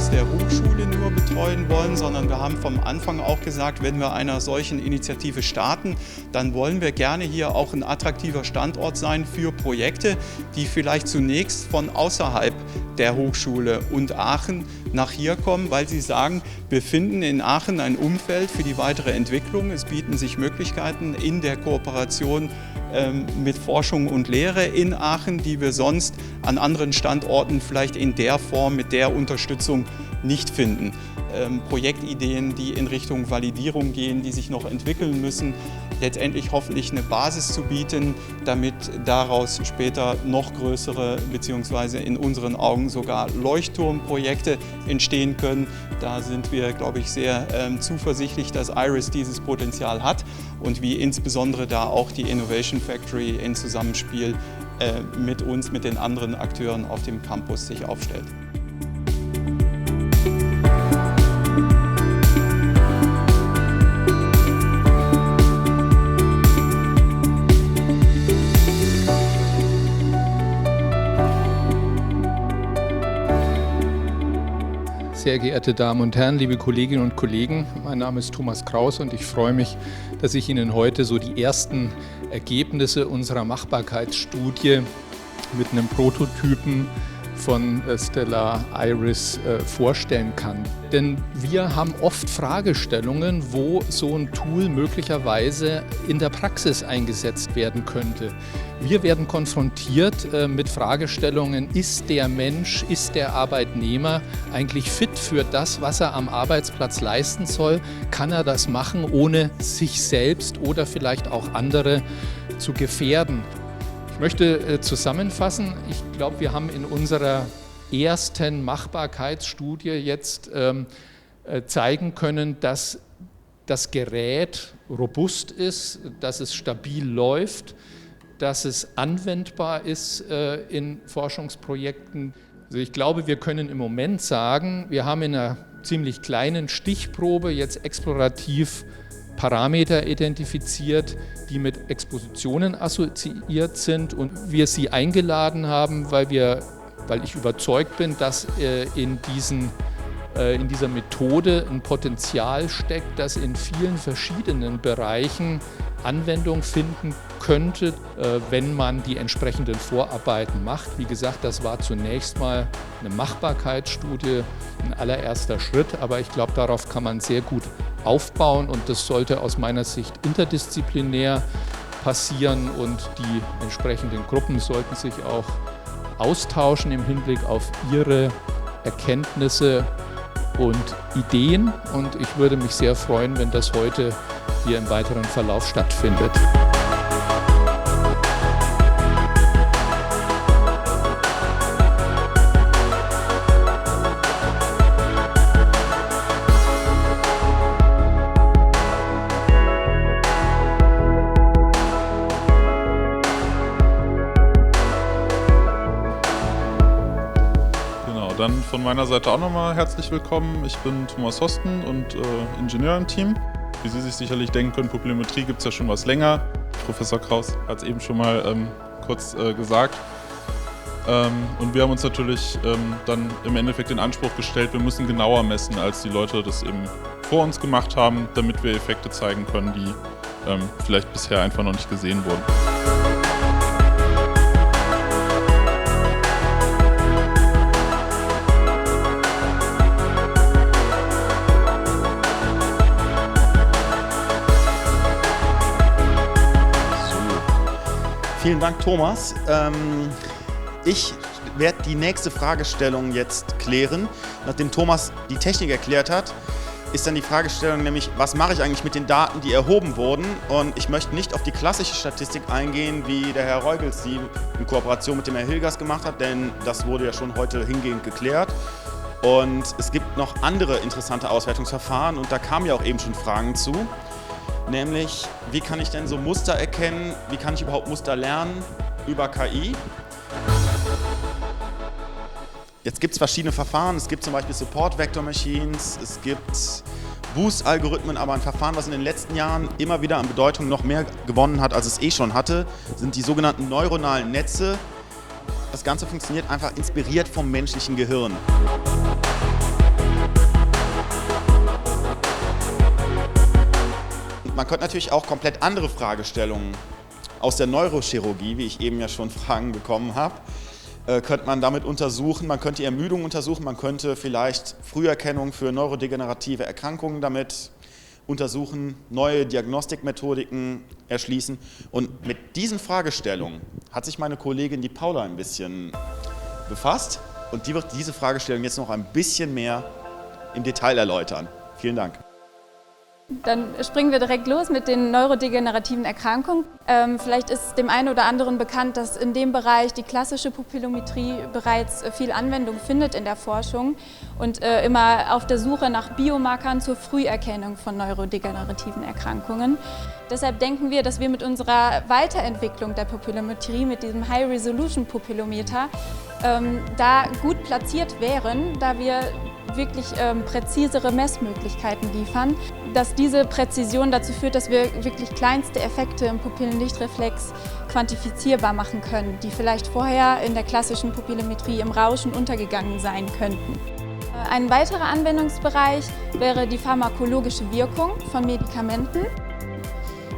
Campus der Hochschule nur betreuen wollen, sondern wir haben vom Anfang auch gesagt, wenn wir einer solchen Initiative starten, dann wollen wir gerne hier auch ein attraktiver Standort sein für Projekte, die vielleicht zunächst von außerhalb der Hochschule und Aachen nach hier kommen, weil sie sagen, wir finden in Aachen ein Umfeld für die weitere Entwicklung. Es bieten sich Möglichkeiten in der Kooperation mit Forschung und Lehre in Aachen, die wir sonst an anderen Standorten vielleicht in der Form mit der Unterstützung nicht finden. Projektideen, die in Richtung Validierung gehen, die sich noch entwickeln müssen, letztendlich hoffentlich eine Basis zu bieten, damit daraus später noch größere bzw. in unseren Augen sogar Leuchtturmprojekte entstehen können. Da sind wir, glaube ich, sehr zuversichtlich, dass IRIS dieses Potenzial hat und wie insbesondere da auch die Innovation Factory in Zusammenspiel mit uns, mit den anderen Akteuren auf dem Campus sich aufstellt. Sehr geehrte Damen und Herren, liebe Kolleginnen und Kollegen, mein Name ist Thomas Kraus und ich freue mich, dass ich Ihnen heute so die ersten Ergebnisse unserer Machbarkeitsstudie mit einem Prototypen von Stellar IRIS vorstellen kann. Denn wir haben oft Fragestellungen, wo so ein Tool möglicherweise in der Praxis eingesetzt werden könnte. Wir werden konfrontiert mit Fragestellungen, ist der Mensch, ist der Arbeitnehmer eigentlich fit für das, was er am Arbeitsplatz leisten soll? Kann er das machen, ohne sich selbst oder vielleicht auch andere zu gefährden? Ich möchte zusammenfassen, ich glaube, wir haben in unserer ersten Machbarkeitsstudie jetzt zeigen können, dass das Gerät robust ist, dass es stabil läuft, dass es anwendbar ist in Forschungsprojekten. Also ich glaube, wir können im Moment sagen, wir haben in einer ziemlich kleinen Stichprobe jetzt explorativ Parameter identifiziert, die mit Expositionen assoziiert sind und wir sie eingeladen haben, weil ich überzeugt bin, dass in dieser Methode ein Potenzial steckt, das in vielen verschiedenen Bereichen Anwendung finden könnte, wenn man die entsprechenden Vorarbeiten macht. Wie gesagt, das war zunächst mal eine Machbarkeitsstudie, ein allererster Schritt, aber ich glaube, darauf kann man sehr gut aufbauen und das sollte aus meiner Sicht interdisziplinär passieren und die entsprechenden Gruppen sollten sich auch austauschen im Hinblick auf ihre Erkenntnisse und Ideen und ich würde mich sehr freuen, wenn das heute hier im weiteren Verlauf stattfindet. Dann von meiner Seite auch nochmal herzlich willkommen. Ich bin Thomas Hosten und Ingenieur im Team. Wie Sie sich sicherlich denken können, Pupillometrie gibt es ja schon was länger. Professor Kraus hat es eben schon mal kurz gesagt. Und wir haben uns natürlich dann im Endeffekt den Anspruch gestellt, wir müssen genauer messen, als die Leute das eben vor uns gemacht haben, damit wir Effekte zeigen können, die vielleicht bisher einfach noch nicht gesehen wurden. Vielen Dank, Thomas. Ich werde die nächste Fragestellung jetzt klären. Nachdem Thomas die Technik erklärt hat, ist dann die Fragestellung nämlich, was mache ich eigentlich mit den Daten, die erhoben wurden? Und ich möchte nicht auf die klassische Statistik eingehen, wie der Herr Reugels die in Kooperation mit dem Herrn Hilgers gemacht hat, denn das wurde ja schon heute hingehend geklärt. Und es gibt noch andere interessante Auswertungsverfahren und da kamen ja auch eben schon Fragen zu. Nämlich, wie kann ich denn so Muster erkennen, wie kann ich überhaupt Muster lernen über KI? Jetzt gibt es verschiedene Verfahren, es gibt zum Beispiel Support Vector Machines, es gibt Boost-Algorithmen, aber ein Verfahren, was in den letzten Jahren immer wieder an Bedeutung noch mehr gewonnen hat, als es eh schon hatte, sind die sogenannten neuronalen Netze. Das Ganze funktioniert einfach inspiriert vom menschlichen Gehirn. man könnte natürlich auch komplett andere Fragestellungen aus der Neurochirurgie, wie ich eben ja schon Fragen bekommen habe, könnte man damit untersuchen. Man könnte Ermüdung untersuchen, man könnte vielleicht Früherkennung für neurodegenerative Erkrankungen damit untersuchen, neue Diagnostikmethodiken erschließen. Und mit diesen Fragestellungen hat sich meine Kollegin, die Paula, ein bisschen befasst. Und die wird diese Fragestellung jetzt noch ein bisschen mehr im Detail erläutern. Vielen Dank. Dann springen wir direkt los mit den neurodegenerativen Erkrankungen. Vielleicht ist dem einen oder anderen bekannt, dass in dem Bereich die klassische Pupillometrie bereits viel Anwendung findet in der Forschung und immer auf der Suche nach Biomarkern zur Früherkennung von neurodegenerativen Erkrankungen. Deshalb denken wir, dass wir mit unserer Weiterentwicklung der Pupillometrie, mit diesem High-Resolution-Pupillometer, da gut platziert wären, da wir wirklich präzisere Messmöglichkeiten liefern, dass diese Präzision dazu führt, dass wir wirklich kleinste Effekte im Pupillenlichtreflex quantifizierbar machen können, die vielleicht vorher in der klassischen Pupillometrie im Rauschen untergegangen sein könnten. Ein weiterer Anwendungsbereich wäre die pharmakologische Wirkung von Medikamenten.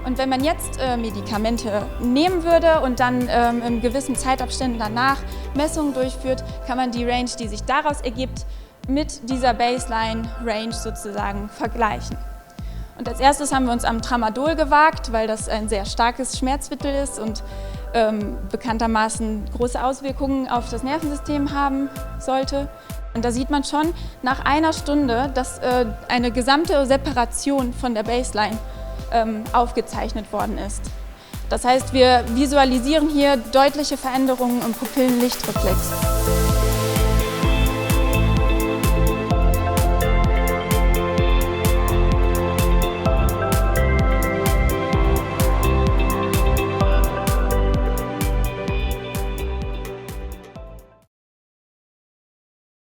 Und wenn man jetzt Medikamente nehmen würde und dann in gewissen Zeitabständen danach Messungen durchführt, kann man die Range, die sich daraus ergibt, mit dieser Baseline-Range sozusagen vergleichen. Und als erstes haben wir uns am Tramadol gewagt, weil das ein sehr starkes Schmerzmittel ist und bekanntermaßen große Auswirkungen auf das Nervensystem haben sollte. Und da sieht man schon nach einer Stunde, dass eine gesamte Separation von der Baseline aufgezeichnet worden ist. Das heißt, wir visualisieren hier deutliche Veränderungen im Pupillenlichtreflex.